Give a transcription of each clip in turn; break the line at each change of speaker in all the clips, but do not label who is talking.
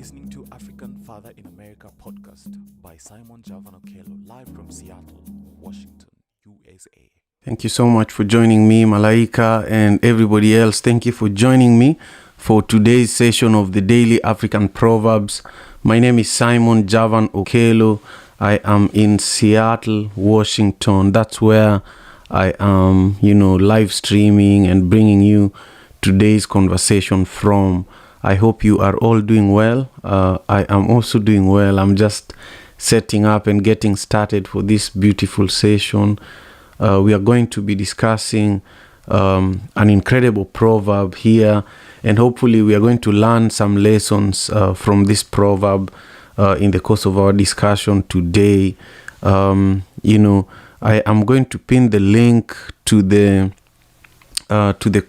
listening to African Father in America podcast by Simon Javan Okello, live from Seattle, Washington, USA.
Thank you so much for joining me, Malaika, and everybody else. Thank you for joining me for today's session of the Daily African Proverbs. My name is Simon Javan Okello. I am in Seattle, Washington. That's where I am, live streaming and bringing you today's conversation from. I hope you are all doing well. I am also doing well. I'm just setting up and getting started for this beautiful session. We are going to be discussing an incredible proverb here, and hopefully we are going to learn some lessons from this proverb in the course of our discussion today. I am going to pin the link to the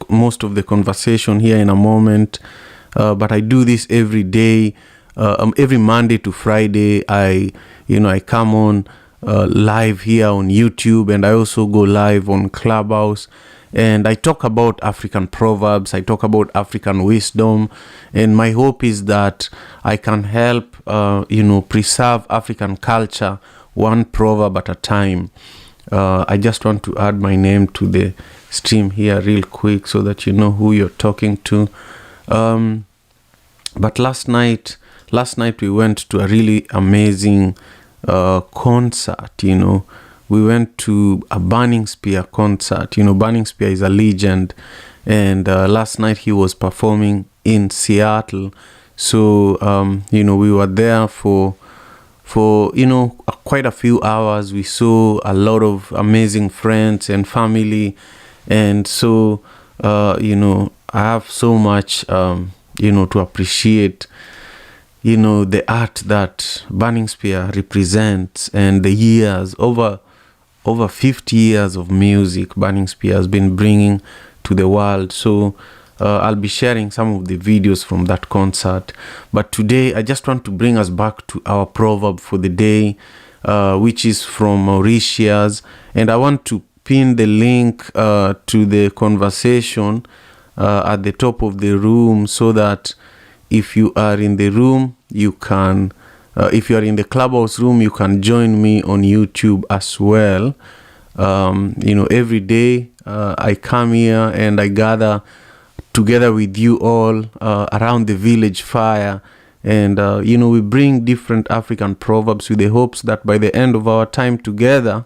most of the conversation here in a moment. But I do this every day, every Monday to Friday. I come on live here on YouTube, and I also go live on Clubhouse, and I talk about African proverbs. I talk about African wisdom, and my hope is that I can help, preserve African culture one proverb at a time. I just want to add my name to the stream here real quick so that you know who you're talking to. But last night we went to a really amazing concert. We went to a Burning Spear concert. Burning Spear is a legend, and last night he was performing in Seattle. So we were there for quite a few hours. We saw a lot of amazing friends and family, and so I have so much to appreciate the art that Burning Spear represents, and the years, over 50 years of music Burning Spear has been bringing to the world. So I'll be sharing some of the videos from that concert. But today I just want to bring us back to our proverb for the day, which is from Mauritius, and I want to pin the link to the conversation at the top of the room, so that if you are in the room, you can, if you are in the Clubhouse room, you can join me on YouTube as well. Every day I come here and I gather together with you all around the village fire, and we bring different African proverbs with the hopes that by the end of our time together,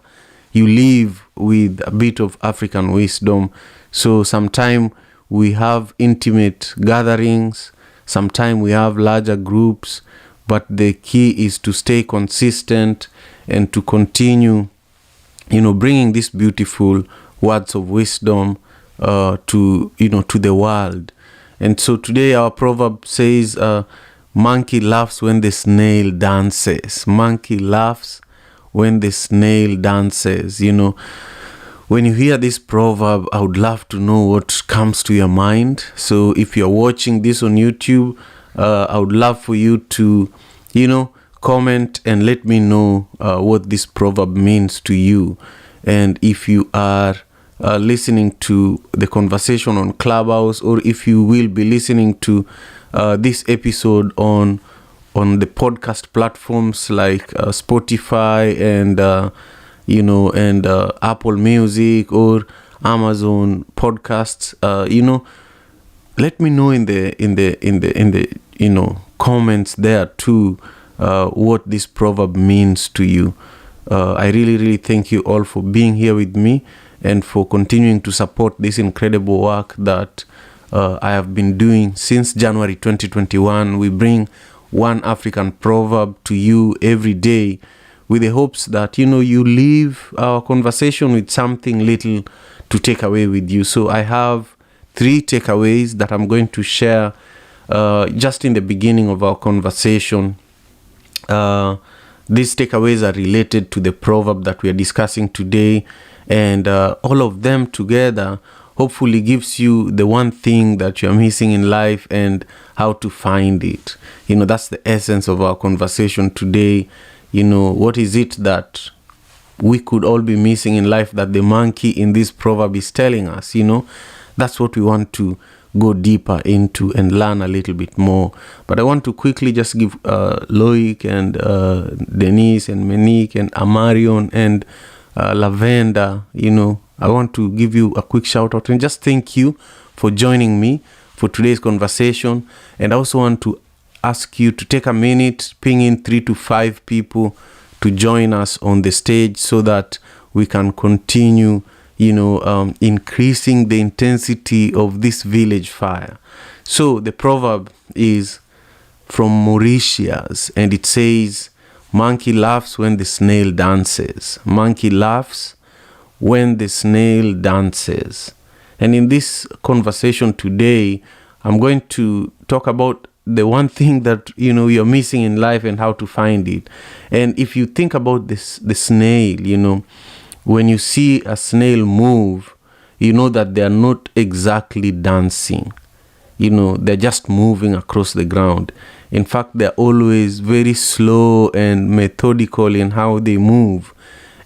you leave with a bit of African wisdom. So sometime we have intimate gatherings, sometimes we have larger groups, but the key is to stay consistent and to continue, bringing these beautiful words of wisdom to the world. And so today our proverb says, monkey laughs when the snail dances. Monkey laughs when the snail dances. When you hear this proverb, I would love to know what comes to your mind. So if you're watching this on YouTube, I would love for you to, comment and let me know what this proverb means to you. And if you are listening to the conversation on Clubhouse, or if you will be listening to this episode on the podcast platforms like Spotify and Apple Music or Amazon Podcasts, let me know in the comments there too what this proverb means to you. I really thank you all for being here with me and for continuing to support this incredible work that I have been doing since January 2021. We bring one African proverb to you every day, with the hopes that, you leave our conversation with something little to take away with you. So I have 3 takeaways that I'm going to share just in the beginning of our conversation. These takeaways are related to the proverb that we are discussing today, and all of them together hopefully gives you the one thing that you're missing in life and how to find it. That's the essence of our conversation today. What is it that we could all be missing in life that the monkey in this proverb is telling us? That's what we want to go deeper into and learn a little bit more. But I want to quickly just give Loic and Denise and Monique and Amarion and Lavender, I want to give you a quick shout out and just thank you for joining me for today's conversation. And I also want to ask you to take a minute, ping in 3 to 5 people to join us on the stage so that we can continue, increasing the intensity of this village fire. So the proverb is from Mauritius, and it says, monkey laughs when the snail dances. Monkey laughs when the snail dances. And in this conversation today, I'm going to talk about the one thing that, you're missing in life and how to find it. And if you think about this, the snail, when you see a snail move, you know that they are not exactly dancing. They're just moving across the ground. In fact, they're always very slow and methodical in how they move.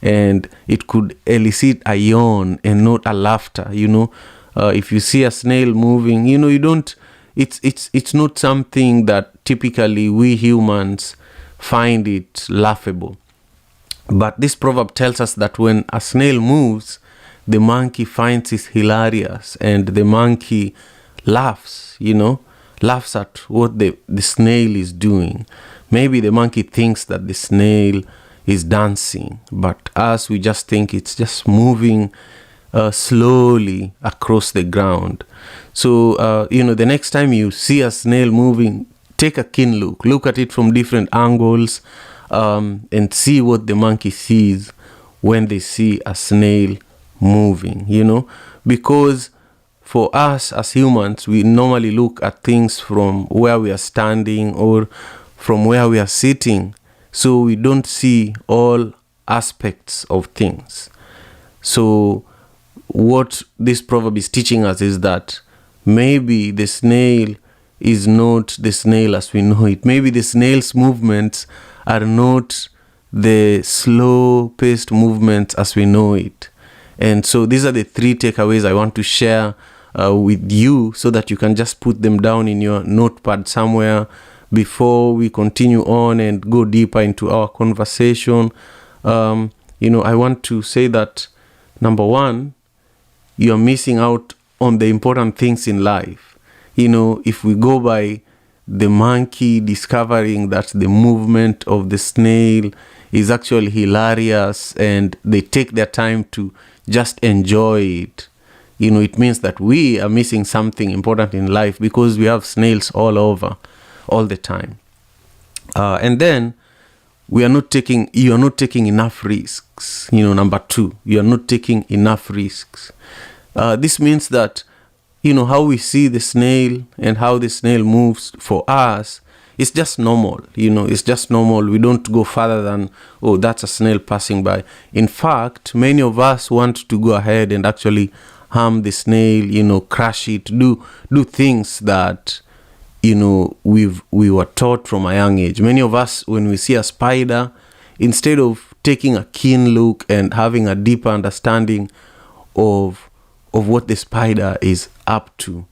And it could elicit a yawn and not a laughter, If you see a snail moving, you don't, it's not something that typically we humans find it laughable. But this proverb tells us that when a snail moves, the monkey finds it hilarious, and the monkey laughs, laughs at what the snail is doing. Maybe the monkey thinks that the snail is dancing, but us, we just think it's just moving slowly across the ground. So, the next time you see a snail moving, take a keen look at it from different angles, and see what the monkey sees when they see a snail moving, because for us as humans, we normally look at things from where we are standing or from where we are sitting, so we don't see all aspects of things. So what this proverb is teaching us is that maybe the snail is not the snail as we know it. Maybe the snail's movements are not the slow-paced movements as we know it. And so these are the 3 takeaways I want to share with you so that you can just put them down in your notepad somewhere before we continue on and go deeper into our conversation. I want to say that, number 1, you're missing out on the important things in life. If we go by the monkey discovering that the movement of the snail is actually hilarious and they take their time to just enjoy it, it means that we are missing something important in life because we have snails all over, all the time. And then you are not taking enough risks. Number 2, you are not taking enough risks. This means that, how we see the snail and how the snail moves for us, it's just normal. It's just normal. We don't go further than, oh, that's a snail passing by. In fact, many of us want to go ahead and actually harm the snail, crush it, do things that, we were taught from a young age. Many of us, when we see a spider, instead of taking a keen look and having a deeper understanding of what the spider is up to,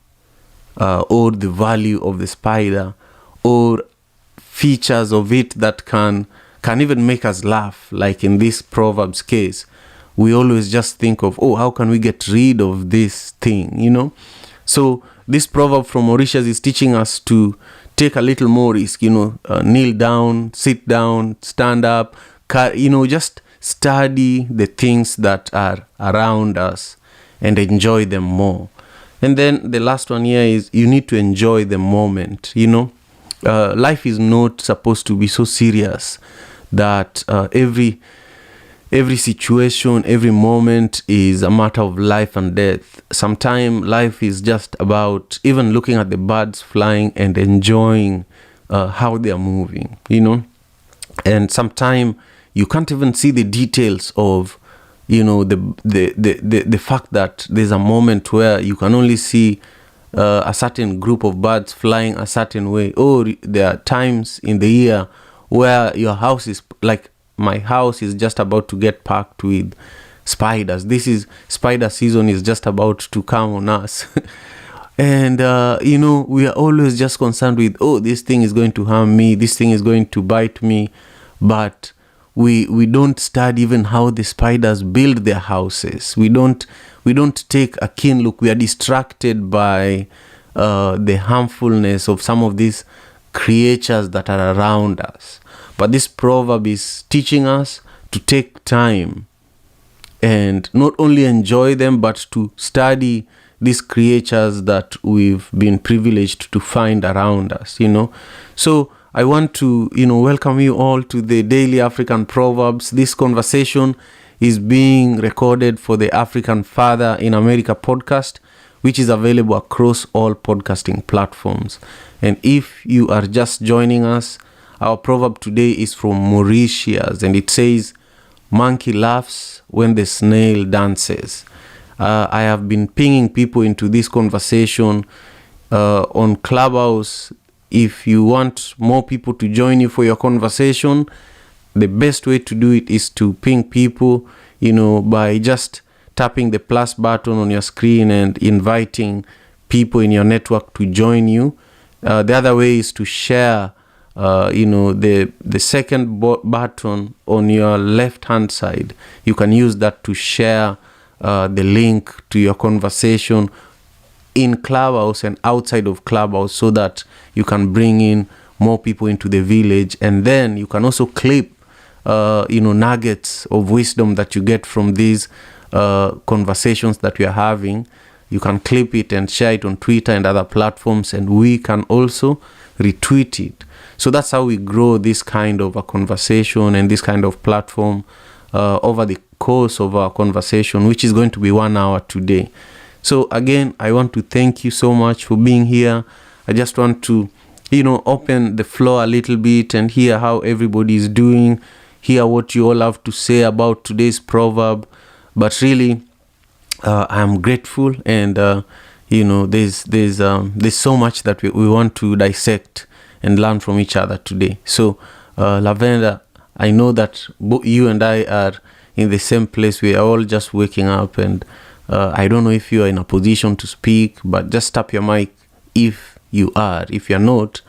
or the value of the spider, or features of it that can even make us laugh, like in this Proverbs case, we always just think of, oh, how can we get rid of this thing, So this proverb from Mauritius is teaching us to take a little more risk, kneel down, sit down, stand up, just study the things that are around us and enjoy them more. And then the last one here is you need to enjoy the moment. Life is not supposed to be so serious that every situation, every moment is a matter of life and death. Sometimes life is just about even looking at the birds flying and enjoying how they are moving, And sometimes you can't even see the details of, the fact that there's a moment where you can only see a certain group of birds flying a certain way. Or there are times in the year where your house is, like my house is just about to get packed with spiders. This is spider season is just about to come on us. And we are always just concerned with, oh, this thing is going to harm me, this thing is going to bite me. But we don't study even how the spiders build their houses. We don't take a keen look. We are distracted by the harmfulness of some of these creatures that are around us. But this proverb is teaching us to take time and not only enjoy them, but to study these creatures that we've been privileged to find around us. So I want to, welcome you all to the Daily African Proverbs. This conversation is being recorded for the African Father in America podcast, which is available across all podcasting platforms. And if you are just joining us, our proverb today is from Mauritius, and it says, "Monkey laughs when the snail dances." I have been pinging people into this conversation on Clubhouse. If you want more people to join you for your conversation, the best way to do it is to ping people, by just tapping the plus button on your screen and inviting people in your network to join you. The other way is to share, the second button on your left hand side. You can use that to share the link to your conversation in Clubhouse and outside of Clubhouse, so that you can bring in more people into the village. And then you can also clip nuggets of wisdom that you get from these conversations that we are having. You can clip it and share it on Twitter and other platforms, and we can also retweet it. So that's how we grow this kind of a conversation and this kind of platform over the course of our conversation, which is going to be 1 hour today. So again, I want to thank you so much for being here. I just want to, open the floor a little bit and hear how everybody is doing, hear what you all have to say about today's proverb. But really, I'm grateful, and there's so much that we want to dissect and learn from each other today. So Lavender, I know that you and I are in the same place. We are all just waking up, and I don't know if you are in a position to speak, but just tap your mic if you are. If you're not,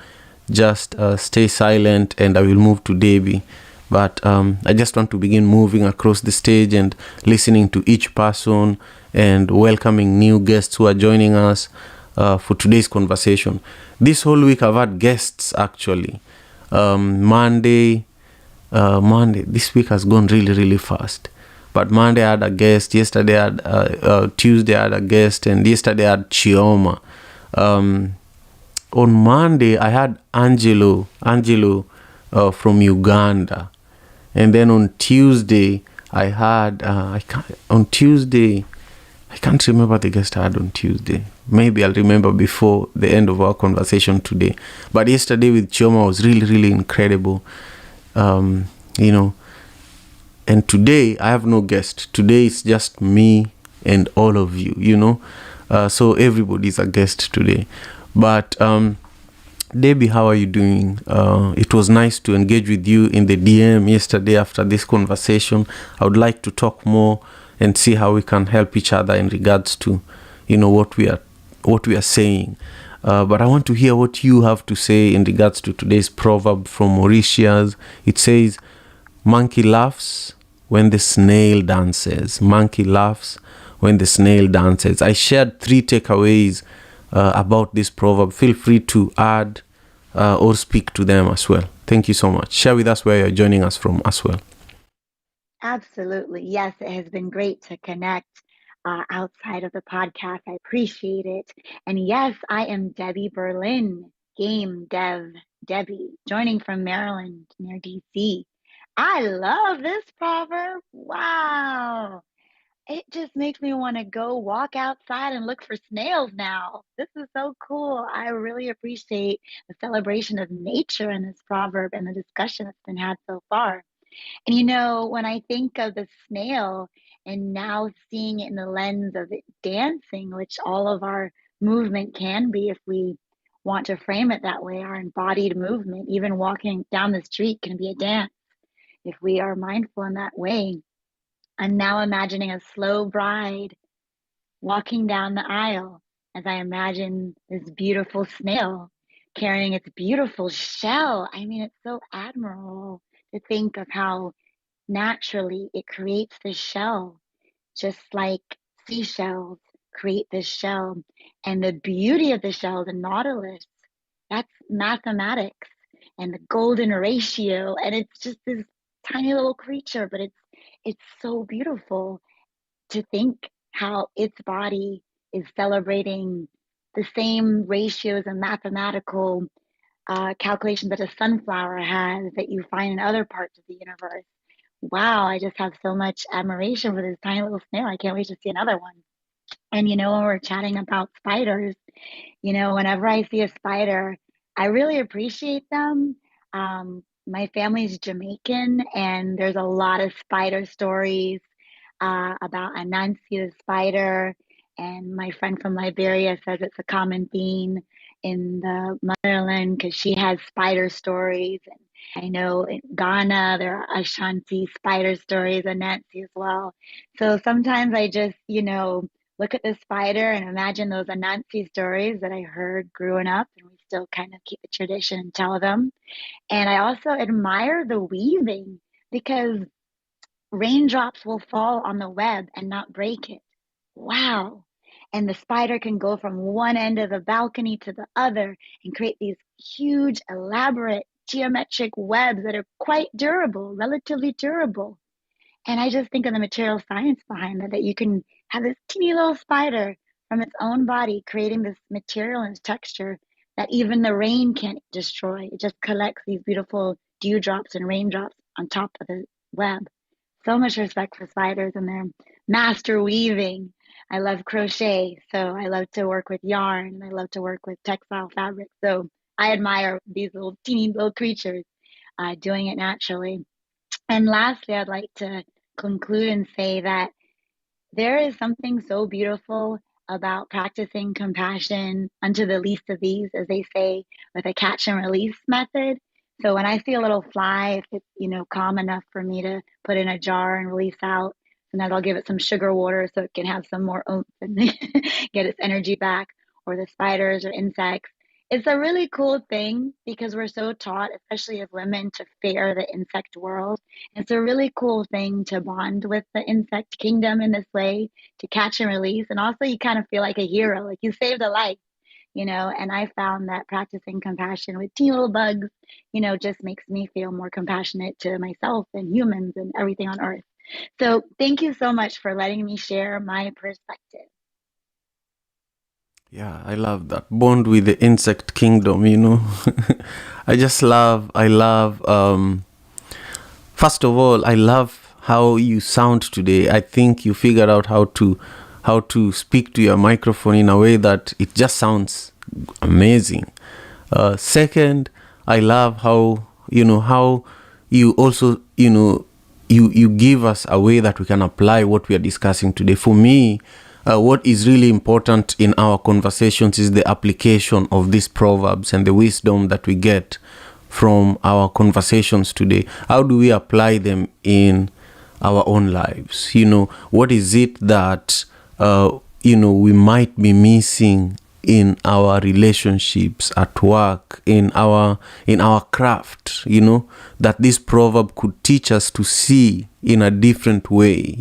just stay silent, and I will move to Debbie. But I just want to begin moving across the stage and listening to each person and welcoming new guests who are joining us for today's conversation. This whole week I've had guests, actually. Monday, this week has gone really, really fast. But Monday I had a guest, yesterday I had, Tuesday I had a guest, and yesterday I had Chioma. On Monday I had Angelo from Uganda. And then on Tuesday, I had, I can't remember the guest I had on Tuesday. Maybe I'll remember before the end of our conversation today. But yesterday with Chioma was really, really incredible. And today I have no guest. Today it's just me and all of you, so everybody's a guest today. But, Debbie, how are you doing? It was nice to engage with you in the DM yesterday after this conversation. I would like to talk more and see how we can help each other in regards to, what we are saying. But I want to hear what you have to say in regards to today's proverb from Mauritius. It says, "Monkey laughs when the snail dances." Monkey laughs when the snail dances. I shared 3 takeaways about this proverb. Feel free to add or speak to them as well. Thank you so much. Share with us where you're joining us from as well.
Absolutely. Yes, it has been great to connect outside of the podcast. I appreciate it. And yes, I am Debbie Berlin, Game Dev Debbie, joining from Maryland near DC. I love this proverb. Wow. It just makes me want to go walk outside and look for snails now. This is so cool. I really appreciate the celebration of nature in this proverb and the discussion that's been had so far. And when I think of the snail and now seeing it in the lens of it dancing, which all of our movement can be if we want to frame it that way, our embodied movement, even walking down the street can be a dance if we are mindful in that way. I'm now imagining a slow bride walking down the aisle, as I imagine this beautiful snail carrying its beautiful shell. I mean, it's so admirable to think of how naturally it creates this shell, just like seashells create this shell. And the beauty of the shell, the nautilus, that's mathematics and the golden ratio. And it's just this tiny little creature, but it's so beautiful to think how its body is celebrating the same ratios and mathematical calculations that a sunflower has that you find in other parts of the universe. Wow, I just have so much admiration for this tiny little snail. I can't wait to see another one. And when we're chatting about spiders, whenever I see a spider, I really appreciate them. My family's Jamaican, and there's a lot of spider stories about Anansi the spider. And my friend from Liberia says it's a common theme in the motherland because she has spider stories. And I know in Ghana, there are Ashanti spider stories, and Nancy as well. So sometimes I just, look at the spider and imagine those Anansi stories that I heard growing up, and we still kind of keep the tradition and tell them. And I also admire the weaving because raindrops will fall on the web and not break it. Wow. And the spider can go from one end of the balcony to the other and create these huge, elaborate geometric webs that are quite durable, relatively durable. And I just think of the material science behind that you can have this teeny little spider from its own body creating this material and texture that even the rain can't destroy. It just collects these beautiful dewdrops and raindrops on top of the web. So much respect for spiders and their master weaving. I love crochet, so I love to work with yarn. I love to work with textile fabric. So I admire these little teeny little creatures doing it naturally. And lastly, I'd like to conclude and say that there is something so beautiful about practicing compassion unto the least of these, as they say, with a catch and release method. So when I see a little fly, if it's, calm enough for me to put in a jar and release out, sometimes I'll give it some sugar water so it can have some more oomph and get its energy back, or the spiders or insects. It's a really cool thing because we're so taught, especially as women, to fear the insect world. It's a really cool thing to bond with the insect kingdom in this way, to catch and release. And also you kind of feel like a hero, like you saved a life, and I found that practicing compassion with teeny little bugs, just makes me feel more compassionate to myself and humans and everything on earth. So thank you so much for letting me share my perspective.
Yeah, I love that. Bond with the insect kingdom. I love, first of all, I love how you sound today. I think you figured out how to speak to your microphone in a way that it just sounds amazing. Second, I love how you also, you give us a way that we can apply what we are discussing today. For me, what is really important in our conversations is the application of these proverbs and the wisdom that we get from our conversations today. How do we apply them in our own lives? What is it that we might be missing in our relationships, at work, in our craft, that this proverb could teach us to see in a different way.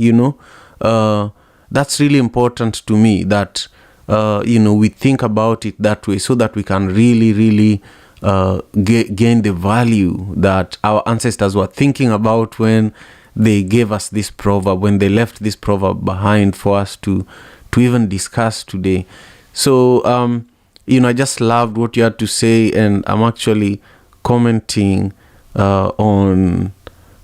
That's really important to me, that we think about it that way, so that we can really gain the value that our ancestors were thinking about when they gave us this proverb, when they left this proverb behind for us to even discuss today. So I just loved what you had to say, and I'm actually commenting on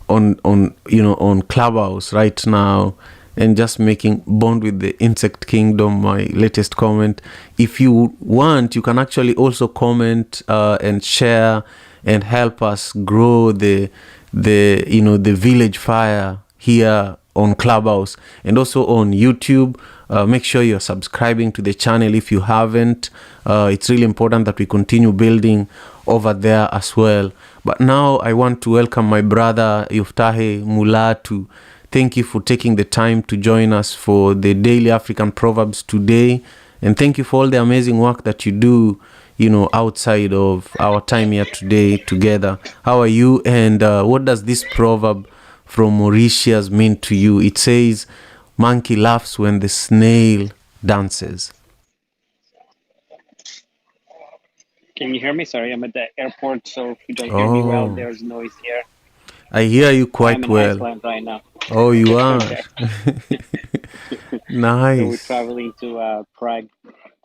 Clubhouse right now, and just making Bond with the Insect Kingdom my latest comment. If you want, you can actually also comment and share and help us grow the village fire here on Clubhouse and also on YouTube. Make sure you're subscribing to the channel if you haven't. It's really important that we continue building over there as well. But now I want to welcome my brother Yuftahe Mulatu. Thank you for taking the time to join us for the Daily African Proverbs today. And thank you for all the amazing work that you do, outside of our time here today together. How are you? And what does this proverb from Mauritius mean to you? It says, monkey laughs when the snail dances.
Can you hear me? Sorry, I'm at the airport, so if you don't hear me well,
Oh,
there's noise here.
I hear you
I'm
quite
in
well.
Iceland right now.
Oh, you are.
Okay. So we're
Nice.
traveling to Prague.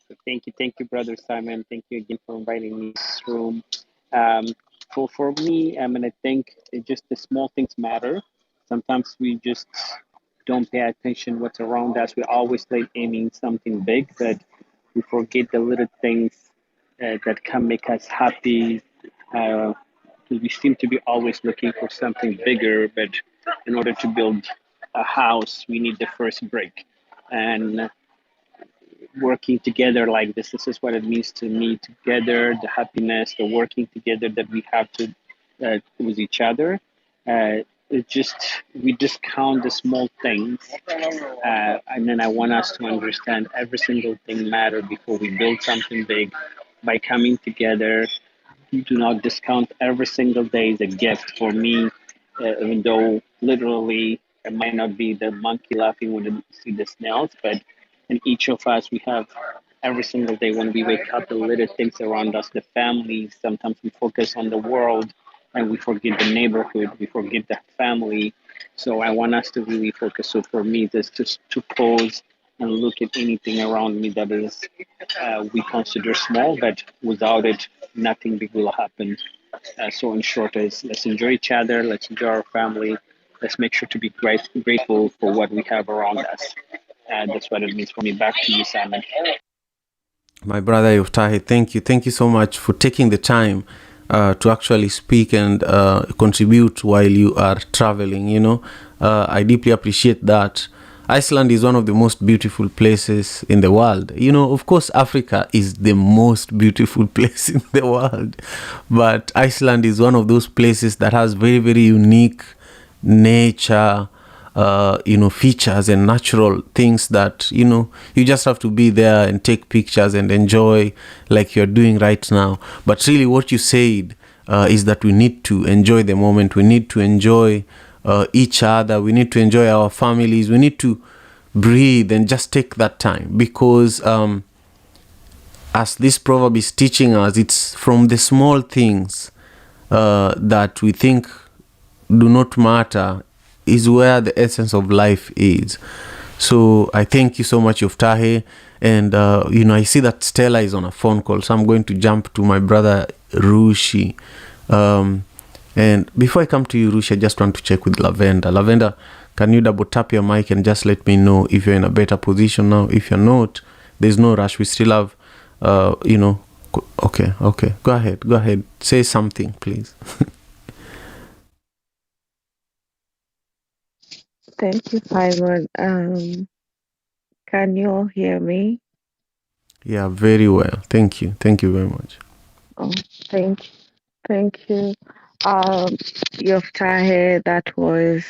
So thank you, brother Simon. Thank you again for inviting me to this room. Um, for me, I mean, I think it just the small things matter. Sometimes we just don't pay attention what's around us. We always like aiming something big, but we forget the little things that can make us happy. Uh, we seem to be always looking for something bigger, but in order to build a house, we need the first brick. And working together like this is what it means to me together, the happiness, the working together that we have to with each other. It just we discount the small things, and then I want us to understand every single thing matter before we build something big. By coming together, you do not discount every single day is a gift for me, even though literally it might not be the monkey laughing when you see the snails, but in each of us, we have every single day when we wake up, the little things around us, the family. Sometimes we focus on the world and we forget the neighborhood, we forget the family. So I want us to really focus. So for me, this just to pause and look at anything around me that is we consider small, but without it, nothing big will happen. So in short, is let's enjoy each other, let's enjoy our family, let's make sure to be grateful for what we have around us. And that's what it means for me. Back to you, Simon.
My brother Yoftahe, thank you. Thank you so much for taking the time to actually speak and contribute while you are traveling. I deeply appreciate that. Iceland is one of the most beautiful places in the world. Of course, Africa is the most beautiful place in the world, but Iceland is one of those places that has very, very unique nature, features and natural things that, you just have to be there and take pictures and enjoy like you're doing right now. But really what you said is that we need to enjoy the moment. We need to enjoy each other. We need to enjoy our families. We need to breathe and just take that time because as this proverb is teaching us, it's from the small things that we think do not matter is where the essence of life is. So I thank you so much, Yoftahe. And, I see that Stella is on a phone call. So I'm going to jump to my brother, Rushi. And before I come to you, Rushi, I just want to check with Lavender. Lavender, can you double tap your mic and just let me know if you're in a better position now? If you're not, there's no rush. We still have, okay. Go ahead. Say something, please.
Thank you, Simon. Can you all hear me?
Yeah, very well. Thank you. Thank you very much.
Oh, thank you. Yoftahe, that was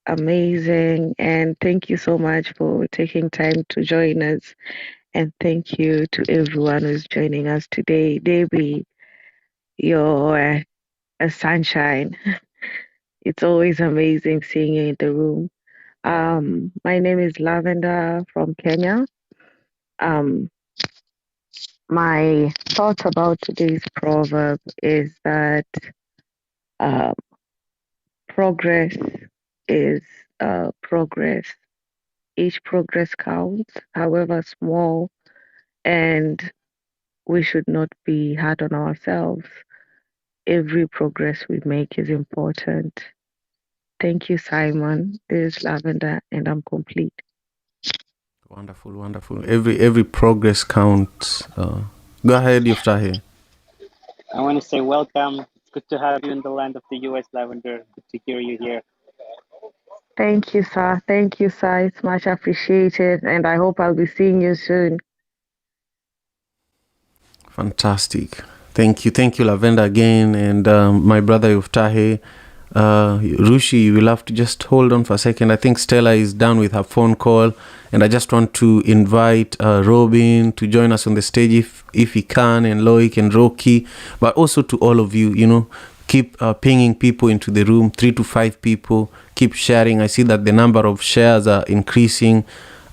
amazing, and thank you so much for taking time to join us. And thank you to everyone who's joining us today. Debbie, you're a sunshine. It's always amazing seeing you in the room. My name is Lavender from Kenya. My thoughts about today's proverb is that uh, progress is progress. Each progress counts, however small, and we should not be hard on ourselves. Every progress we make is important. Thank you, Simon. This is Lavender, and I'm complete.
Wonderful. Every progress counts. Go ahead, Yoftahe.
I want to say welcome. It's good to have you in the land of the US, Lavender. Good to hear you here.
Thank you, sir. Thank you, sir. It's much appreciated, and I hope I'll be seeing you soon.
Fantastic. Thank you, Lavender, again. And my brother Yoftahe, Rushi, you will have to just hold on for a second. I think Stella is done with her phone call, and I just want to invite Robin to join us on the stage if he can, and Loic and Rocky, but also to all of you, keep pinging people into the room, 3 to 5 people, keep sharing. I see that the number of shares are increasing.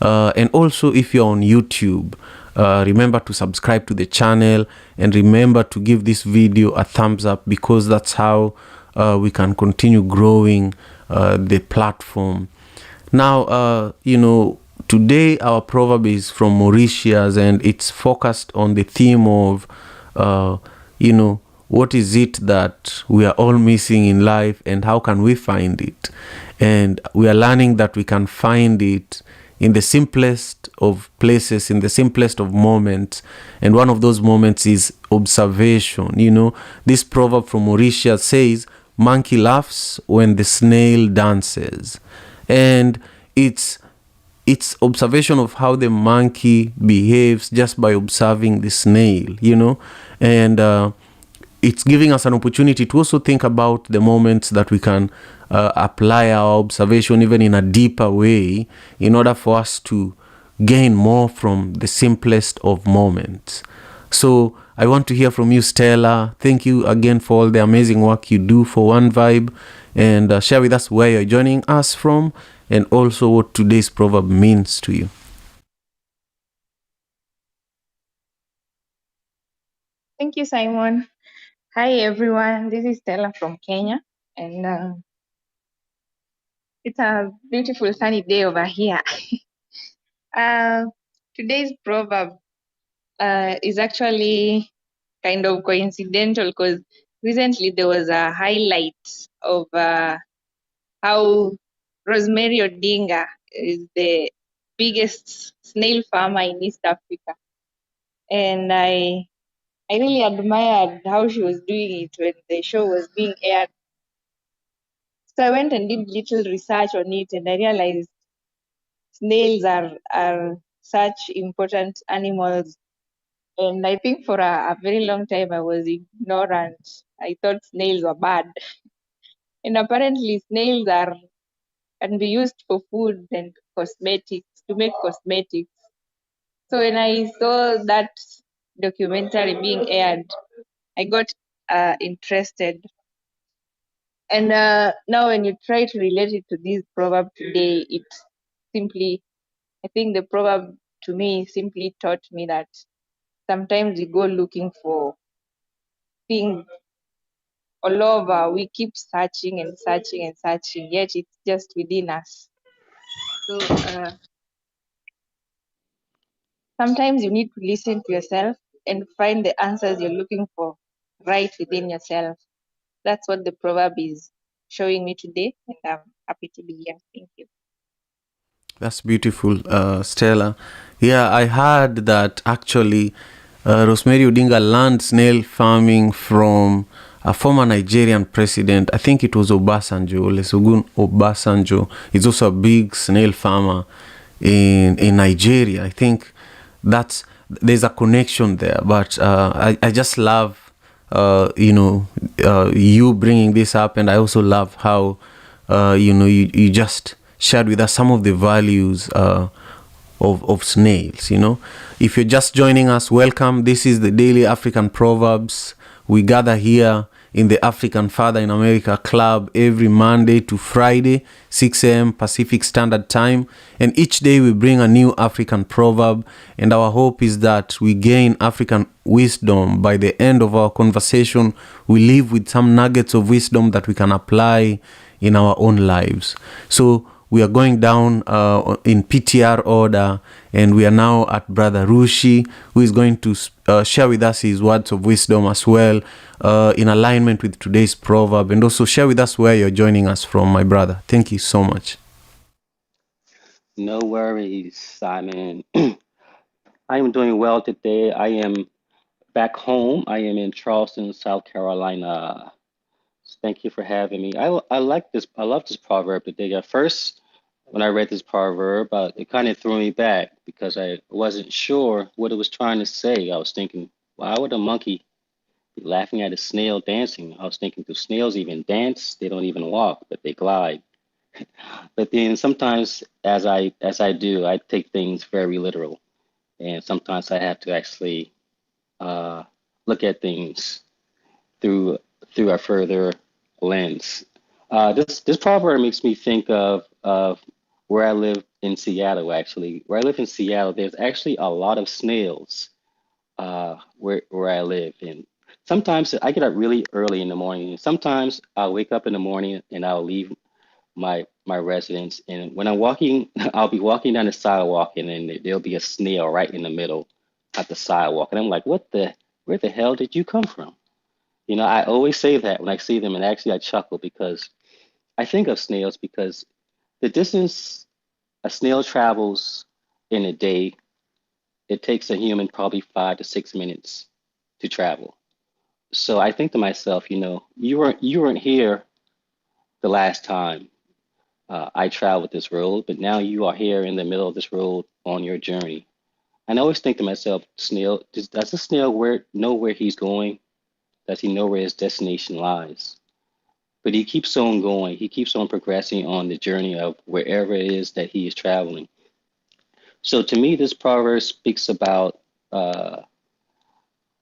And also, if you're on YouTube, remember to subscribe to the channel, and remember to give this video a thumbs up, because that's how we can continue growing the platform. Now, today our proverb is from Mauritius, and it's focused on the theme of, what is it that we are all missing in life, and how can we find it? And we are learning that we can find it in the simplest of places, in the simplest of moments. And one of those moments is observation. This proverb from Mauritius says, monkey laughs when the snail dances. And it's observation of how the monkey behaves just by observing the snail, and it's giving us an opportunity to also think about the moments that we can apply our observation even in a deeper way, in order for us to gain more from the simplest of moments. So I want to hear from you, Stella. Thank you again for all the amazing work you do for One Vibe, and share with us where you're joining us from, and also what today's proverb means to you.
Thank you, Simon. Hi, everyone. This is Stella from Kenya, and it's a beautiful sunny day over here. uh, Today's proverb is actually kind of coincidental, because recently there was a highlight of how Rosemary Odinga is the biggest snail farmer in East Africa, and I really admired how she was doing it when the show was being aired. So I went and did little research on it, and I realized snails are such important animals. And I think for a very long time I was ignorant. I thought snails were bad. And apparently snails can be used for food and cosmetics, to make cosmetics. So when I saw that documentary being aired, I got interested. And now when you try to relate it to this proverb today, it simply, I think the proverb to me simply taught me that sometimes we go looking for things all over. We keep searching and searching and searching, yet it's just within us. So sometimes you need to listen to yourself and find the answers you're looking for right within yourself. That's what the proverb is showing me today, and I'm happy to be here. Thank you.
That's beautiful, Stella. Yeah, I heard that actually Rosemary Odinga learned snail farming from a former Nigerian president. I think it was Obasanjo, Olusegun Obasanjo. He's also a big snail farmer in Nigeria. I think there's a connection there. But I just love you bringing this up, and I also love how you just shared with us some of the values of snails. If you're just joining us, welcome. This is the Daily African Proverbs. We gather here in the African Father in America Club every Monday to Friday, 6 a.m. Pacific Standard Time. And each day we bring a new African proverb. And our hope is that we gain African wisdom. By the end of our conversation, we leave with some nuggets of wisdom that we can apply in our own lives. So we are going down in PTR order, and we are now at Brother Rushi, who is going to share with us his words of wisdom as well, in alignment with today's proverb, and also share with us where you're joining us from, my brother. Thank you so much.
No worries, Simon. I am doing well today. I am back home. I am in Charleston, South Carolina. So thank you for having me. I like this. I love this proverb today. At first, when I read this proverb, it kind of threw me back because I wasn't sure what it was trying to say. I was thinking, why would a monkey
laughing at a snail dancing. I was thinking, do snails even dance? They don't even walk, but they glide. But then sometimes, as I do, I take things very literal, and sometimes I have to actually uh, look at things through through a further lens. This proverb makes me think of where I live in Seattle. Actually, where I live in Seattle, there's actually a lot of snails where I live. And sometimes I get up really early in the morning. Sometimes I'll wake up in the morning and I'll leave my residence. And when I'm walking, I'll be walking down the sidewalk, and then there'll be a snail right in the middle of the sidewalk. And I'm like, where the hell did you come from? I always say that when I see them, and actually I chuckle because I think of snails because the distance a snail travels in a day, it takes a human probably 5 to 6 minutes to travel. So I think to myself, you weren't here the last time I traveled this road, but now you are here in the middle of this road on your journey. And I always think to myself, snail, does the snail know where he's going? Does he know where his destination lies? But he keeps on going. He keeps on progressing on the journey of wherever it is that he is traveling. So to me, this proverb speaks about uh,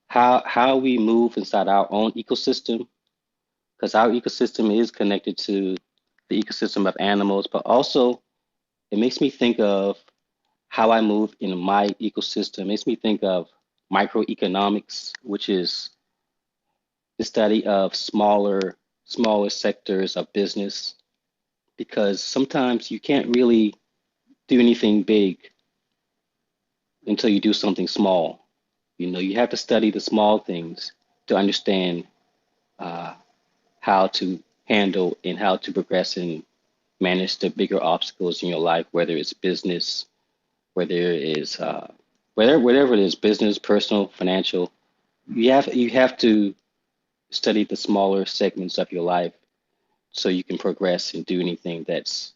how we move inside our own ecosystem, because our ecosystem is connected to the ecosystem of animals, but also it makes me think of how I move in my ecosystem. It makes me think of microeconomics, which is the study of smaller sectors of business, because sometimes you can't really do anything big until you do something small. You have to study the small things to understand uh, how to handle and how to progress and manage the bigger obstacles in your life, whether it's business, whether it is whatever it is, business, personal, financial. You have to study the smaller segments of your life so you can progress and do anything that's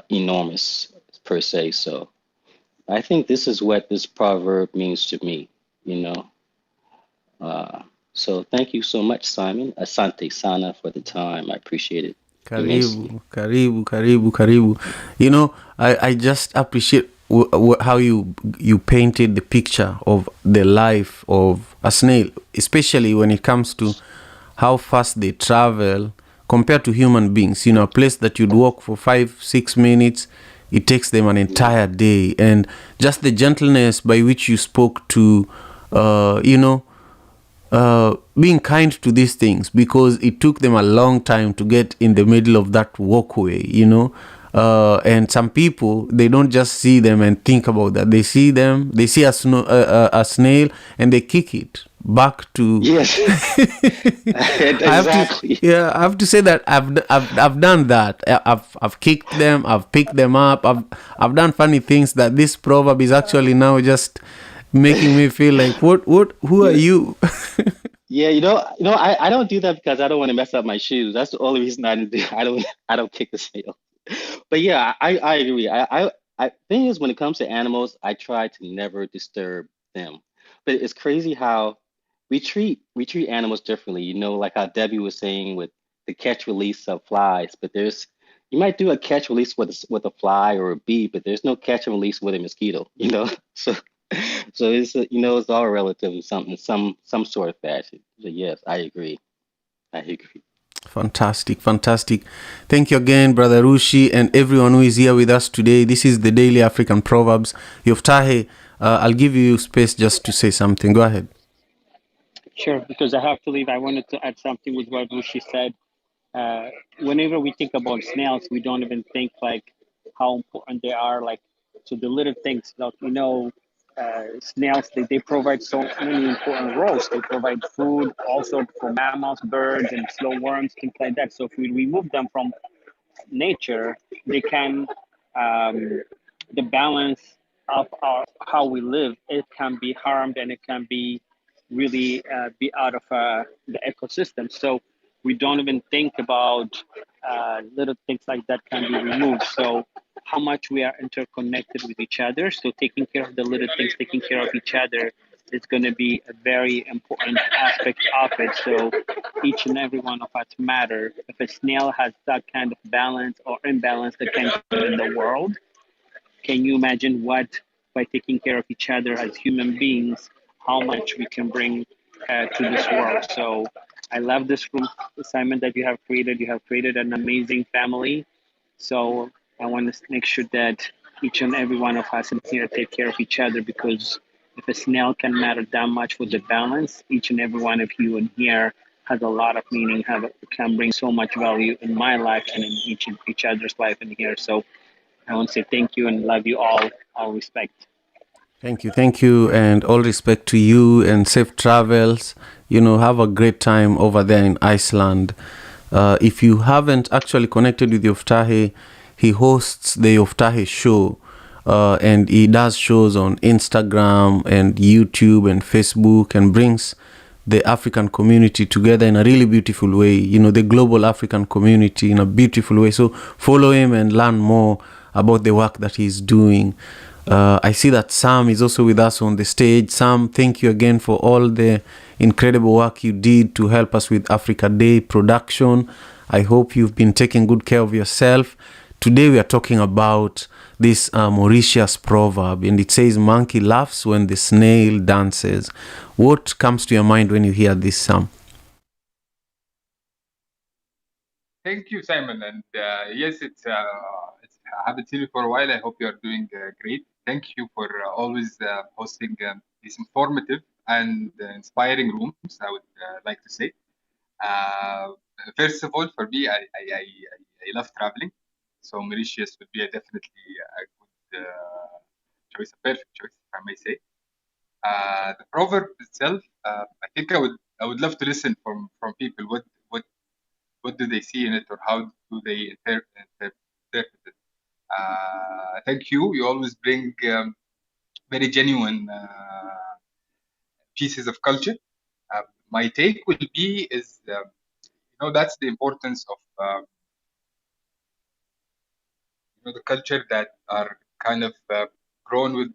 enormous per se. So I think this is what this proverb means to me, you know. Uh, so thank you so much, Simon. Asante sana for the time. I appreciate it immensely.
Karibu, karibu, karibu, karibu. I just appreciate how you painted the picture of the life of a snail, especially when it comes to how fast they travel compared to human beings. A place that you'd walk for 5 6 minutes, it takes them an
Yeah.
entire day. And just the gentleness by which you spoke to, being kind to these things, because it took them a long time to get in the middle of that walkway. And some people, they don't just see them and think about that. They see them, they see a snail, and they kick it back to.
Yes,
I have to,
exactly.
yeah, I have to say that I've done that. I've kicked them, I've picked them up, I've done funny things. That this proverb is actually now just making me feel like, who are
Yeah.
you?
Yeah, I don't do that because I don't want to mess up my shoes. That's the only reason I do. I don't kick the snail. But yeah, I agree. Thing is, when it comes to animals, I try to never disturb them. But it's crazy how we treat animals differently. Like how Debbie was saying with the catch release of flies. But you might do a catch release with a fly or a bee, but there's no catch and release with a mosquito. So it's all relative in some sort of fashion. So yes, I agree. I agree.
Fantastic, fantastic. Thank you again, Brother Rushi, and everyone who is here with us today. This is the Daily African Proverbs. Yoftahe, I'll give you space just to say something. Go ahead.
Sure, because I have to leave. I wanted to add something with what Lucy said. Uh, Whenever we think about snails, we don't even think like how important they are. Like, so the little things, like snails they provide so many important roles. They provide food also for mammals, birds, and slow worms, things like that. So if we remove them from nature, they can the balance of how we live, it can be harmed and it can be really be out of the ecosystem. So we don't even think about little things like that can be removed. So how much we are interconnected with each other. So taking care of the little things, taking care of each other is going to be a very important aspect of it. So each and every one of us matter. If a snail has that kind of balance or imbalance that can come in the world, can you imagine what, by taking care of each other as human beings, how much we can bring to this world? So I love this room, Simon, that you have created. You have created an amazing family. So I want to make sure that each and every one of us in here take care of each other, because if a snail can matter that much with the balance, each and every one of you in here has a lot of meaning, can bring so much value in my life and in each other's life in here. So I want to say thank you and love you all respect.
Thank you, and all respect to you, and safe travels. Have a great time over there in Iceland. If you haven't actually connected with Yoftahe, he hosts the Yoftahe show, and he does shows on Instagram and YouTube and Facebook, and brings the African community together in a really beautiful way, the global African community in a beautiful way. So follow him and learn more about the work that he's doing. I see that Sam is also with us on the stage. Sam, thank you again for all the incredible work you did to help us with Africa Day production. I hope you've been taking good care of yourself. Today we are talking about this Mauritius proverb, and it says, "Monkey laughs when the snail dances." What comes to your mind when you hear this, Sam?
Thank you, Simon. And yes, I haven't seen you for a while. I hope you are doing great. Thank you for always hosting these informative and inspiring rooms, I would like to say. Uh, First of all, for me, I love traveling. So Mauritius would be definitely a good choice, a perfect choice, if I may say. The proverb itself, I think I would love to listen from people. What do they see in it, or how do they interpret it? Thank you. You always bring very genuine pieces of culture. My take will be is that's the importance of the culture that are kind of grown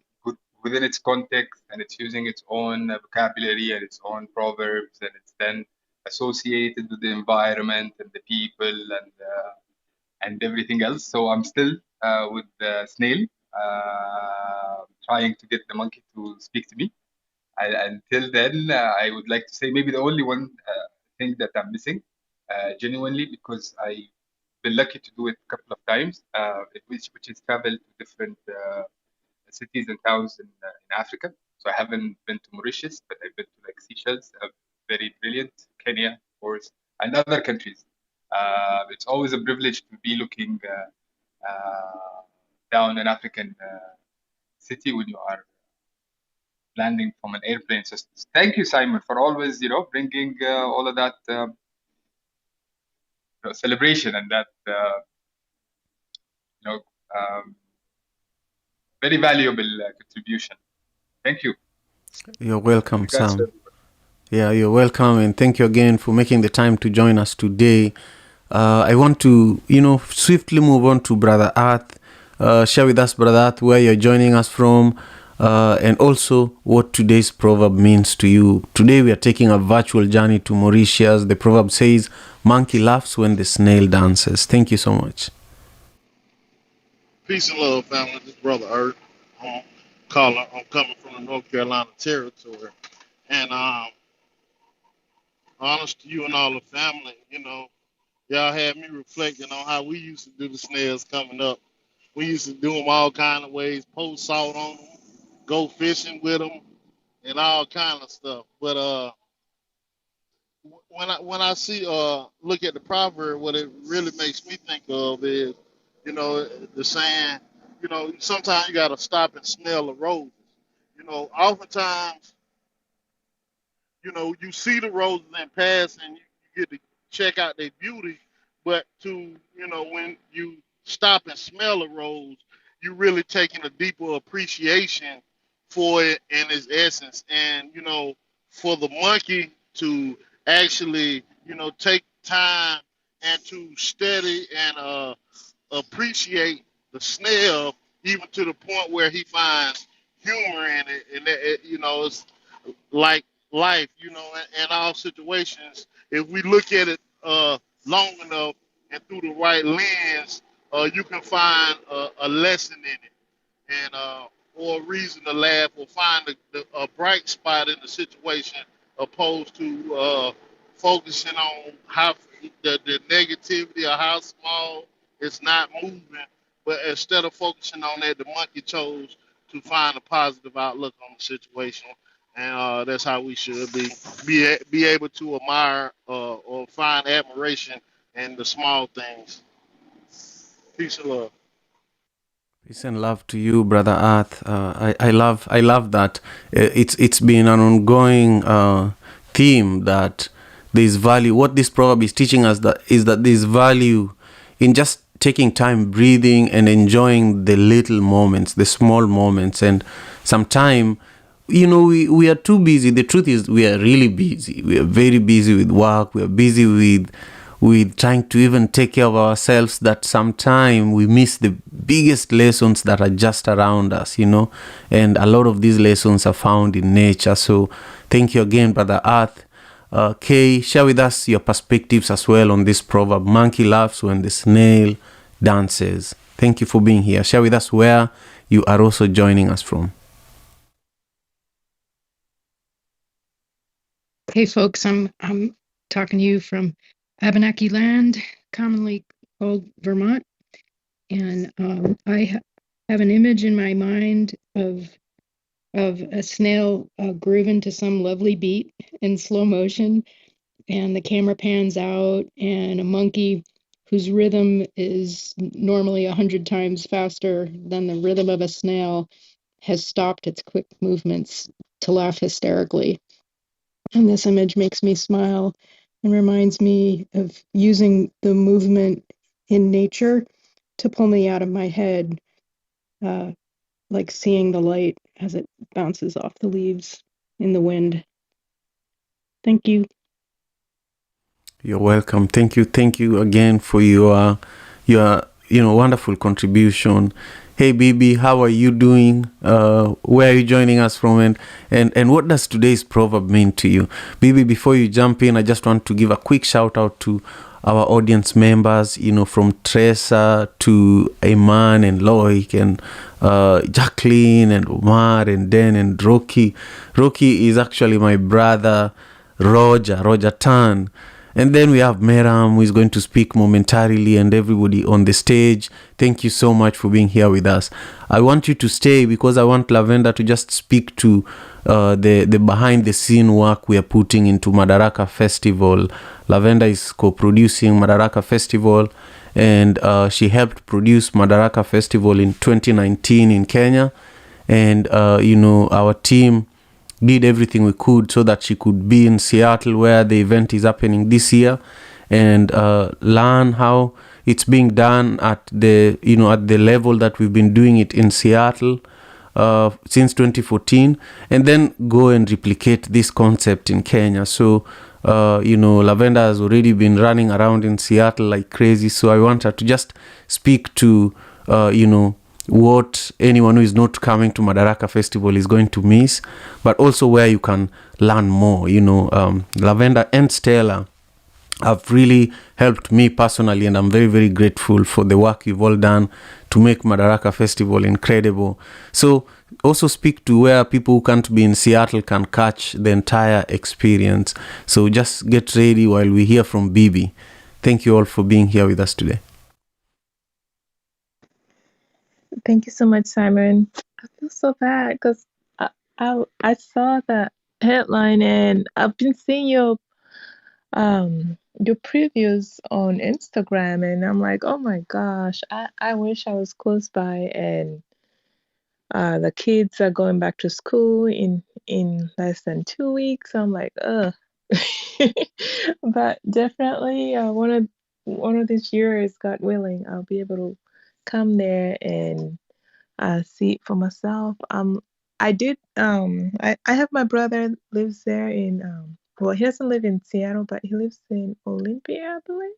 within its context, and it's using its own vocabulary and its own proverbs, and it's then associated with the environment and the people and everything else. So I'm still with the snail, trying to get the monkey to speak to me. Until then, I would like to say maybe the only one thing that I'm missing, genuinely, because I've been lucky to do it a couple of times, which is travel to different cities and towns in Africa. So I haven't been to Mauritius, but I've been to like Seychelles, very brilliant, Kenya, of course, and other countries. It's always a privilege to be looking down an African city when you are landing from an airplane. So thank you, Simon, for always, bringing all of that celebration and that, very valuable contribution. Thank you.
You're welcome, Sam. Yeah, you're welcome, and thank you again for making the time to join us today. I want to, swiftly move on to Brother Earth. Share with us, Brother Earth, where you're joining us from, and also what today's proverb means to you. Today we are taking a virtual journey to Mauritius. The proverb says, "Monkey laughs when the snail dances." Thank you so much.
Peace and love, family. This is Brother Earth. I'm I'm coming from the North Carolina territory. And honest to you and all the family, y'all had me reflecting on how we used to do the snails coming up. We used to do them all kind of ways, pour salt on them, go fishing with them, and all kind of stuff. But when I see look at the proverb, what it really makes me think of is, the saying, sometimes you gotta stop and smell the roses. Oftentimes, you see the roses in pass and you get to check out their beauty, but when you stop and smell a rose, you really taking a deeper appreciation for it in its essence. And, for the monkey to actually, take time and to study and appreciate the snail, even to the point where he finds humor in it, and that, it's like life, in all situations, if we look at it long enough and through the right lens, you can find a lesson in it, and or a reason to laugh, or find a bright spot in the situation, opposed to focusing on how the negativity or how small it's not moving. But instead of focusing on that, the monkey chose to find a positive outlook on the situation, and that's how we should be able to admire or find admiration in the small things. Peace and love.
Peace and love to you, Brother Earth. I love that. It's been an ongoing theme that there's value. What this proverb is teaching us that is that there's value in just taking time, breathing, and enjoying the little moments, the small moments. And sometime, we are too busy. The truth is, we are really busy. We are very busy with work. We are busy with trying to even take care of ourselves, that sometime we miss the biggest lessons that are just around us, and a lot of these lessons are found in nature. So thank you again, Brother Earth. Kay, share with us your perspectives as well on this proverb. Monkey laughs when the snail dances. Thank you for being here. Share with us where you are also joining us from.
Hey folks, I'm talking to you from Abenaki land, commonly called Vermont, and I have an image in my mind of a snail grooving to some lovely beat in slow motion, and the camera pans out, and a monkey whose rhythm is normally 100 times faster than the rhythm of a snail has stopped its quick movements to laugh hysterically. And this image makes me smile and reminds me of using the movement in nature to pull me out of my head, uh, like seeing the light as it bounces off the leaves in the wind. Thank you.
You're welcome. Thank you again for your wonderful contribution. Hey Bibi, how are you doing? Where are you joining us from, and what does today's proverb mean to you? Bibi, before you jump in, I just want to give a quick shout out to our audience members, from Tressa to Iman and Loic and Jacqueline and Omar and Den and Rocky. Rocky is actually my brother, Roger Tan. And then we have Meram, who is going to speak momentarily, and everybody on the stage. Thank you so much for being here with us. I want you to stay because I want Lavender to just speak to the behind-the-scene work we are putting into Madaraka Festival. Lavender is co-producing Madaraka Festival, and she helped produce Madaraka Festival in 2019 in Kenya. And, our team did everything we could so that she could be in Seattle where the event is happening this year, and learn how it's being done at the level that we've been doing it in Seattle since 2014, and then go and replicate this concept in Kenya. So Lavender has already been running around in Seattle like crazy, so I want her to just speak to what anyone who is not coming to Madaraka Festival is going to miss, but also where you can learn more. Lavender and Stella have really helped me personally, and I'm very, very grateful for the work you've all done to make Madaraka Festival incredible. So also speak to where people who can't be in Seattle can catch the entire experience. So just get ready while we hear from Bibi. Thank you all for being here with us today.
Thank you so much, Simon. I feel so bad because I saw that headline and I've been seeing your previews on Instagram, and I'm like, oh my gosh, I wish I was close by. And the kids are going back to school in less than 2 weeks. I'm like, ugh. But definitely one of these years, God willing, I'll be able to come there and see it for myself. I did I have my brother lives there in well, he doesn't live in Seattle, but he lives in Olympia, I believe.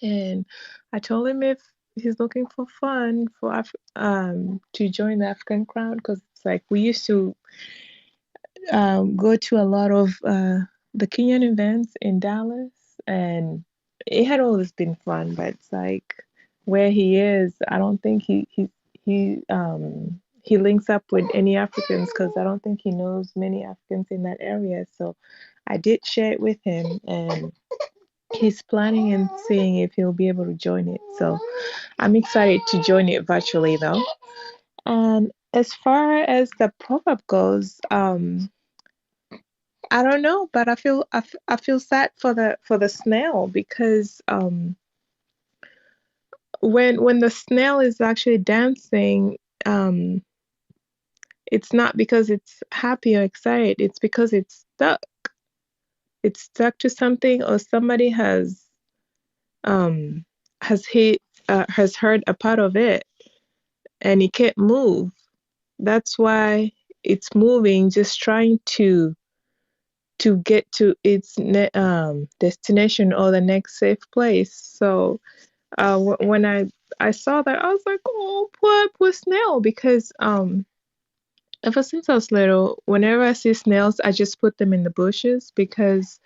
And I told him if he's looking for fun to join the African crowd, because it's like we used to
go to a lot of the Kenyan events in Dallas, and it had always been fun. But it's like where he is, I don't think he links up with any Africans because I don't think he knows many Africans in that area. So I did share it with him, and he's planning and seeing if he'll be able to join it. So I'm excited to join it virtually though. And as far as the proverb goes, I don't know, but I feel sad for the snail because when the snail is actually dancing, it's not because it's happy or excited. It's because it's stuck. It's stuck to something, or somebody um hit has hurt a part of it, and it can't move. That's why it's moving, just trying to get to its destination or the next safe place. So when I saw that, I was like, oh, poor snail, because ever since I was little, whenever I see snails, I just put them in the bushes because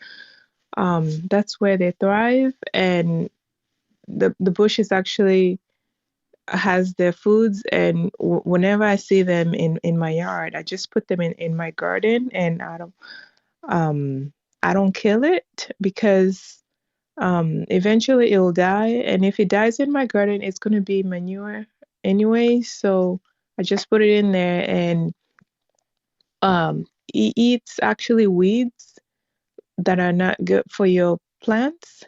that's where they thrive, and the bushes actually has their foods. And whenever I see them in my yard, I just put them in my garden, and um I don't kill it because eventually it will die, and if it dies in my garden, it's going to be manure anyway. So I just put it in there, and it eats actually weeds that are not good for your plants.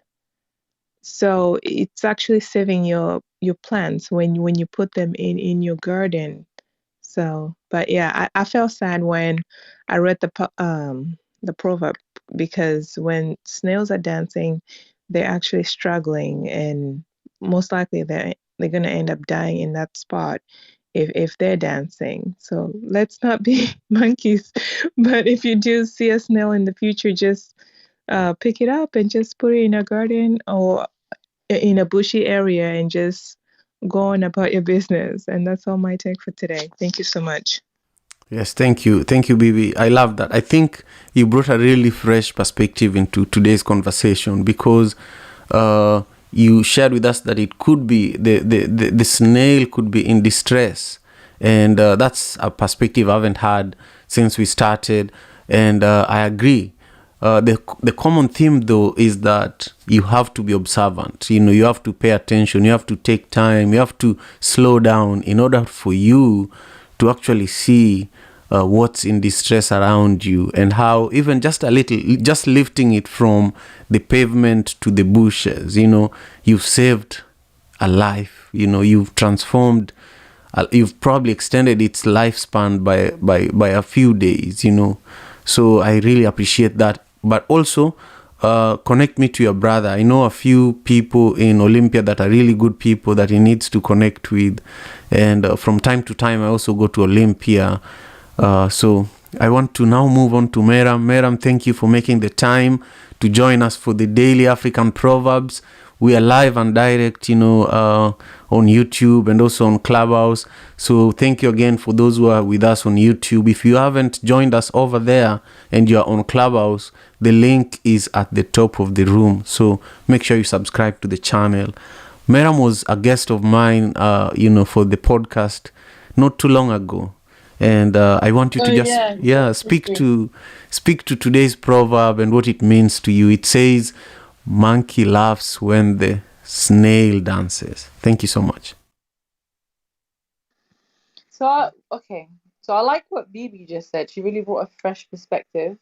So it's actually saving your plants when you put them in your garden. So, but yeah, I felt sad when I read the proverb, because when snails are dancing, they're actually struggling, and most likely they're gonna end up dying in that spot if they're dancing. So let's not be monkeys. But if you do see a snail in the future, just pick it up and just put it in a garden or in a bushy area and just go on about your business. And that's all my take for today. Thank you so much.
Yes, thank you, Bibi. I love that. I think you brought a really fresh perspective into today's conversation, because you shared with us that it could be the snail could be in distress, and that's a perspective I haven't had since we started, and I agree. The common theme though is that you have to be observant. You have to pay attention. You have to take time. You have to slow down in order for you to actually see what's in distress around you, and how even just a little, just lifting it from the pavement to the bushes, you've saved a life. You've transformed, you've probably extended its lifespan by a few days. So I really appreciate that. But also connect me to your brother. I know a few people in Olympia that are really good people that he needs to connect with, and from time to time I also go to Olympia. So I want to now move on to Meram. Meram, thank you for making the time to join us for the Daily African Proverbs. We are live and direct, on YouTube and also on Clubhouse. So thank you again for those who are with us on YouTube. If you haven't joined us over there and you're on Clubhouse, the link is at the top of the room. So make sure you subscribe to the channel. Meram was a guest of mine, for the podcast not too long ago. And I want you to speak to today's proverb and what it means to you. It says, "Monkey laughs when the snail dances." Thank you so much.
So I like what Bibi just said. She really brought a fresh perspective,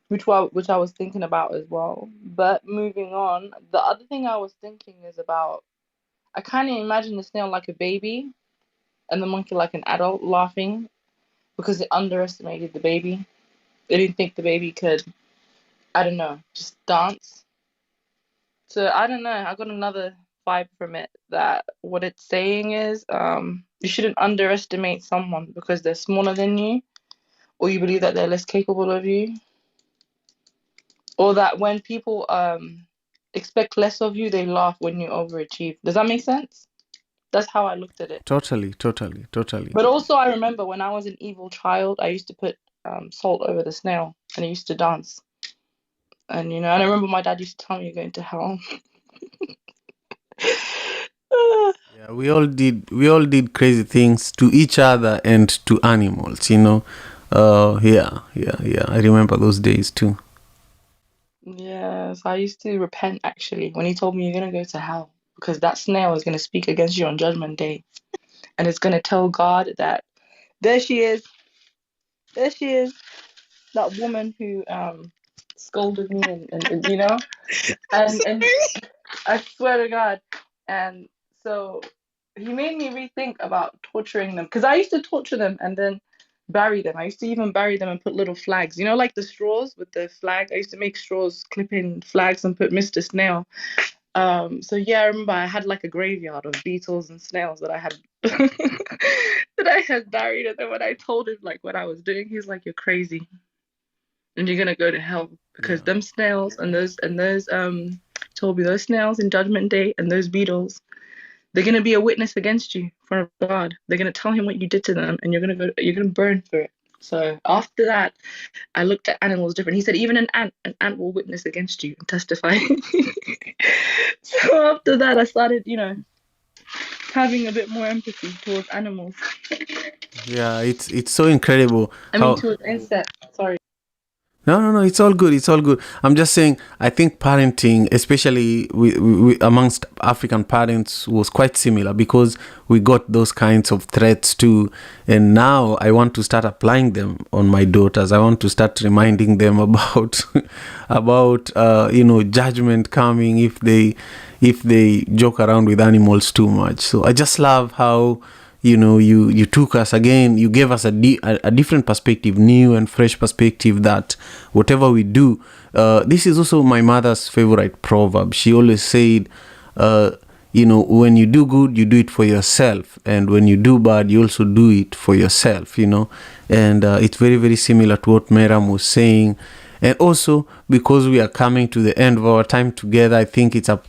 which I was thinking about as well. But moving on, the other thing I was thinking is about, I kind of imagine the snail like a baby and the monkey like an adult laughing, because it underestimated the baby. They didn't think the baby could, I don't know, just dance. So I don't know, I got another vibe from it, that what it's saying is, you shouldn't underestimate someone because they're smaller than you, or you believe that they're less capable of you, or that when people expect less of you, they laugh when you overachieve. Does that make sense? That's how I looked at it.
Totally.
But also, I remember when I was an evil child, I used to put salt over the snail, and he used to dance. And and I remember my dad used to tell me you're going to hell.
Yeah, we all did crazy things to each other and to animals, you know. Yeah. I remember those days too.
Yes, I used to repent actually when he told me you're gonna go to hell because that snail is gonna speak against you on Judgment Day, and it's gonna tell God that there she is, there she is, that woman who scolded me and and I swear to God. And so he made me rethink about torturing them because I used to torture them and then bury them. I used to even bury them and put little flags, like the straws with the flag. I used to make straws, clip in flags, and put Mr. Snail. So yeah, I remember I had like a graveyard of beetles and snails that I had that I had buried. And then when I told him like what I was doing, he's like, "You're crazy, and you're gonna go to hell because
Yeah.
them snails and those told me those snails in Judgment Day and those beetles, they're gonna be a witness against you in front of God. They're gonna tell him what you did to them, and you're gonna burn for it." So after that, I looked at animals different. He said even an ant will witness against you and testify. So after that, I started, having a bit more empathy towards animals.
Yeah, it's so incredible
I mean,
how.
towards insects. Sorry.
No, it's all good. It's all good. I'm just saying, I think parenting, especially amongst African parents, was quite similar because we got those kinds of threats too. And now I want to start applying them on my daughters. I want to start reminding them about, judgment coming if they joke around with animals too much. So I just love how you took us again, you gave us a different perspective, new and fresh perspective, that whatever we do, this is also my mother's favorite proverb. She always said, when you do good, you do it for yourself, and when you do bad, you also do it for yourself, and it's very, very similar to what Meram was saying. And also, because we are coming to the end of our time together, I think it's a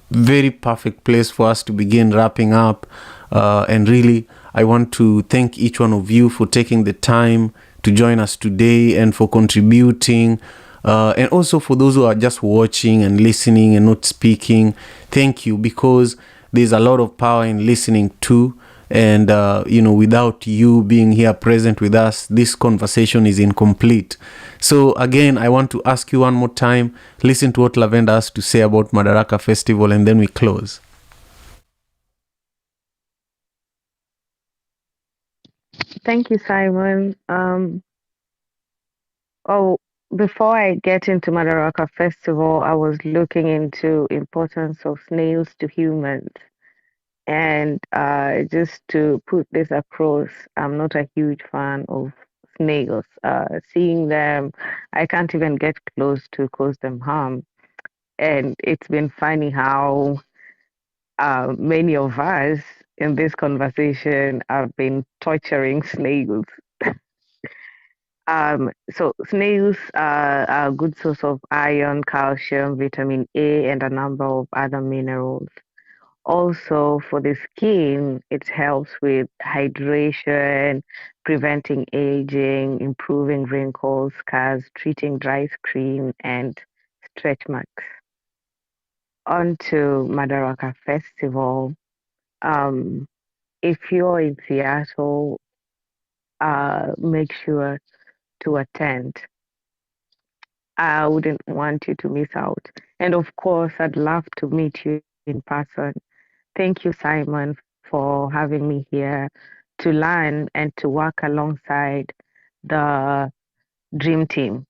very perfect place for us to begin wrapping up. And really, I want to thank each one of you for taking the time to join us today and for contributing. And also for those who are just watching and listening and not speaking, thank you, because there's a lot of power in listening too. And, without you being here present with us, this conversation is incomplete. So again, I want to ask you one more time, listen to what Lavender has to say about Madaraka Festival, and then we close.
Thank you, Simon. Oh, before I get into Madaraka Festival, I was looking into importance of snails to humans. And just to put this across, I'm not a huge fan of snails. Seeing them, I can't even get close to cause them harm. And it's been funny how many of us in this conversation have been torturing snails. So snails are a good source of iron, calcium, vitamin A, and a number of other minerals. Also, for the skin, it helps with hydration, preventing aging, improving wrinkles, scars, treating dry skin, and stretch marks. On to Madaraka Festival. Um, if you're in Seattle, make sure to attend. I wouldn't want you to miss out. And of course, I'd love to meet you in person. Thank you, Simon, for having me here to learn and to work alongside the Dream Team.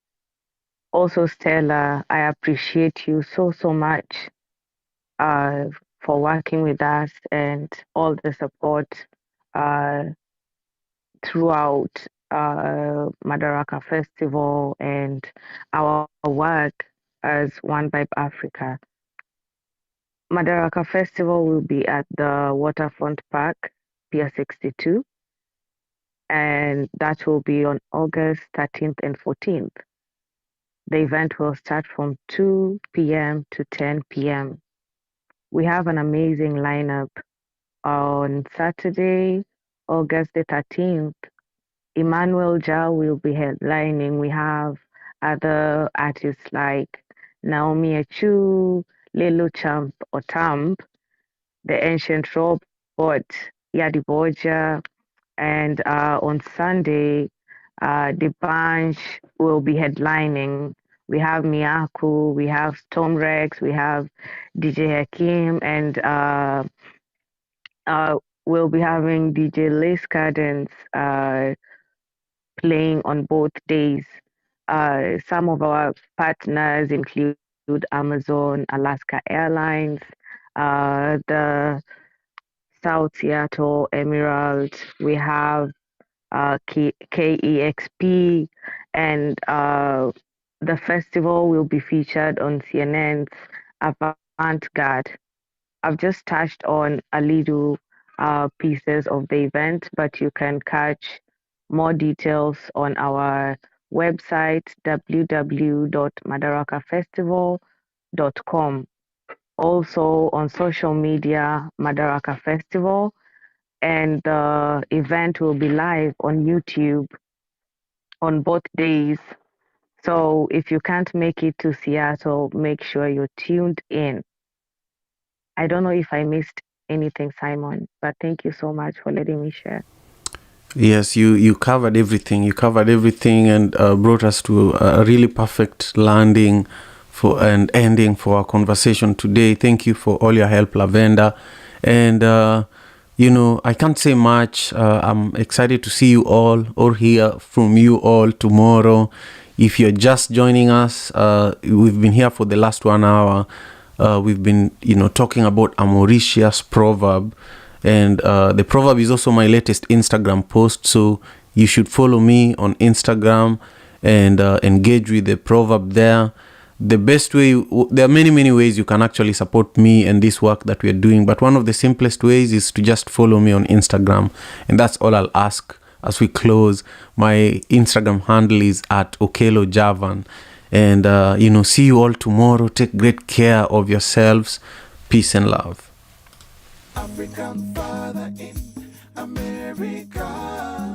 Also, Stella, I appreciate you so much uh, for working with us and all the support uh, throughout Madaraka Festival and our work as One Vibe Africa. Madaraka Festival will be at the Waterfront Park, Pier 62, and that will be on August 13th and 14th. The event will start from 2 p.m. to 10 p.m. We have an amazing lineup on Saturday, August the 13th. Emmanuel Ja will be headlining. We have other artists like Naomi Achu, Lilo Champ or Tamp, The Ancient Robot, Yadi Boja, and on Sunday, the bunch will be headlining. We have Miyaku, we have Stone Rex, we have DJ Hakim, and uh, we'll be having DJ Lace Cadence playing on both days. Some of our partners include Amazon, Alaska Airlines, the South Seattle Emerald. We have KEXP, and the festival will be featured on CNN's Avant-Garde. I've just touched on a little pieces of the event, but you can catch more details on our website www.madarakafestival.com. Also on social media, Madaraka Festival, and the event will be live on YouTube on both days. So if you can't make it to Seattle, make sure you're tuned in. I don't know if I missed anything, Simon, but thank you so much for letting me share.
Yes, you covered everything. You covered everything and brought us to a really perfect landing for and ending for our conversation today. Thank you for all your help, Lavender. And I can't say much. I'm excited to see you all or hear from you all tomorrow. If you're just joining us, we've been here for the last 1 hour. We've been, talking about a Mauritius proverb. And the proverb is also my latest Instagram post. So you should follow me on Instagram and engage with the proverb there. The best way, there are many ways you can actually support me and this work that we are doing. But one of the simplest ways is to just follow me on Instagram. And that's all I'll ask as we close. My Instagram handle is at OkeloJavan. And, see you all tomorrow. Take great care of yourselves. Peace and love.
African father in America.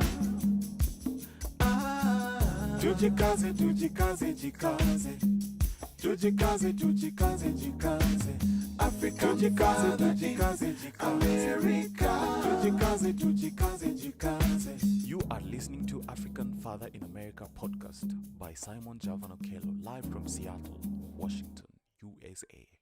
Tujikaze, tujikaze, jikaze. Tujikaze, tujikaze, jikaze. African father in America. Tujikaze, tujikaze, jikaze. You are listening to African Father in America podcast by Simon Javan Okello, live from Seattle, Washington, USA.